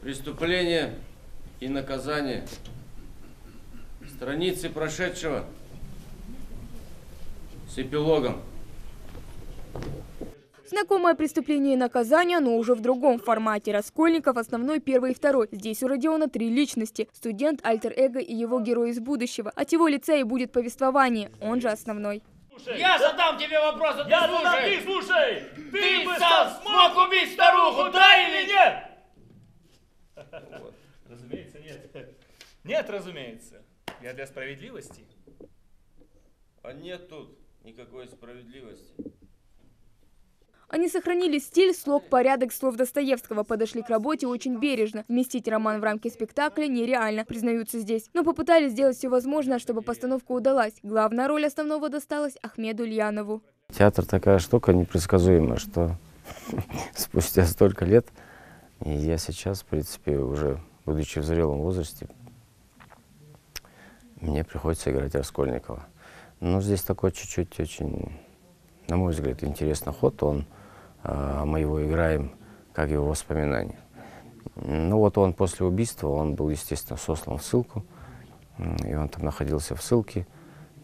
Преступление и наказание. Страницы прошедшего с эпилогом. Знакомое преступление и наказание, но уже в другом формате. Раскольников основной, первый и второй. Здесь у Родиона три личности. Студент, альтер-эго и его герой из будущего. От его лица и будет повествование, он же основной. Я задам тебе вопрос, а Я задам, ты слушай! Ты бы сам смог убить старуху, да или нет? Разумеется, нет. Нет, разумеется. Я для справедливости. А нет тут никакой справедливости. Они сохранили стиль, слог, порядок слов Достоевского, подошли к работе очень бережно. Вместить роман в рамки спектакля нереально, признаются здесь. Но попытались сделать все возможное, чтобы постановка удалась. Главная роль основного досталась Ахмеду Ульянову. Театр такая штука непредсказуемая, что спустя столько лет, и я сейчас, в принципе, уже будучи в зрелом возрасте, мне приходится играть Раскольникова. Но здесь такой чуть-чуть очень, на мой взгляд, интересный ход. Мы его играем как его воспоминания. Ну вот он после убийства, он был, естественно, сослан в ссылку, и он там находился в ссылке,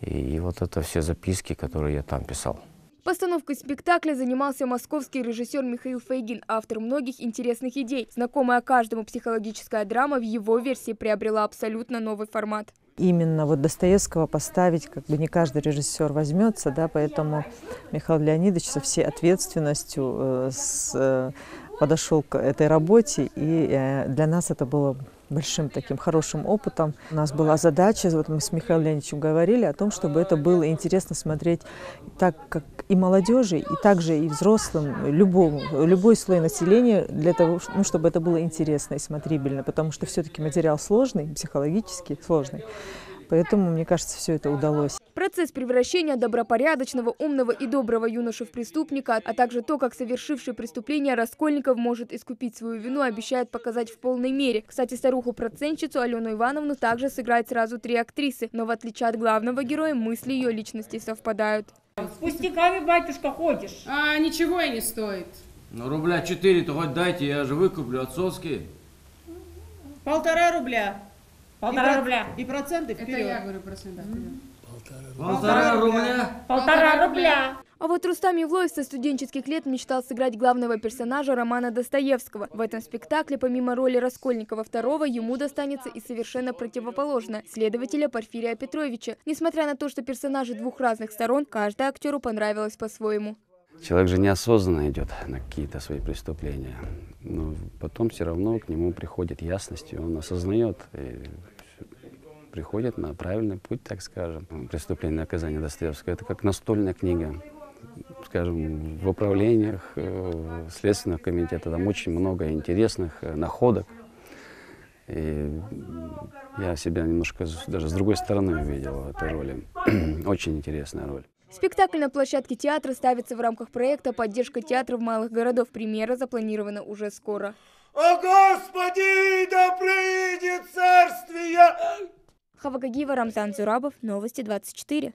и вот это все записки, которые я там писал. Постановкой спектакля занимался московский режиссер Михаил Фейгин, автор многих интересных идей. Знакомая каждому психологическая драма в его версии приобрела абсолютно новый формат. Именно вот Достоевского поставить как бы не каждый режиссер возьмется, да, поэтому Михаил Леонидович со всей ответственностью подошел к этой работе, и для нас это было большим таким хорошим опытом. У нас была задача, вот мы с Михаилом Леонидовичем говорили о том, чтобы это было интересно смотреть так, как и молодежи, и также и взрослым, любой слой населения, для того, ну, чтобы это было интересно и смотрибельно, потому что все-таки материал сложный, психологически сложный. Поэтому, мне кажется, все это удалось. Процесс превращения добропорядочного, умного и доброго юноши в преступника, а также то, как совершивший преступление Раскольников может искупить свою вину, обещает показать в полной мере. Кстати, старуху-процентщицу Алену Ивановну также сыграют сразу 3 актрисы, но в отличие от главного героя, мысли ее личности совпадают. С пустяками, батюшка, ходишь. Ничего и не стоит. Ну рубля 4-то хоть дайте, я же выкуплю отцовские. 1,5 рубля. 1,5 рубля. И проценты вперед. Это я говорю проценты вперед. 1,5 рубля. 1,5 рубля. А вот Рустам Евлоев со студенческих лет мечтал сыграть главного персонажа романа Достоевского. В этом спектакле, помимо роли Раскольникова II, ему достанется и совершенно противоположное – следователя Порфирия Петровича. Несмотря на то, что персонажи двух разных сторон, каждый актеру понравилось по-своему. Человек же неосознанно идет на какие-то свои преступления, но потом все равно к нему приходит ясность, и он осознает, и приходит на правильный путь, так скажем. «Преступление и наказание» Достоевского – это как настольная книга. Скажем, в управлениях Следственного комитета там очень много интересных находок. И я себя немножко даже с другой стороны увидел в этой роли. Очень интересная роль. Спектакль на площадке театра ставится в рамках проекта «Поддержка театров малых городов». Премьера запланирована уже скоро. О Господи, да придет царствие! Хава Гагиева, Рамзан Зурабов, Новости 24.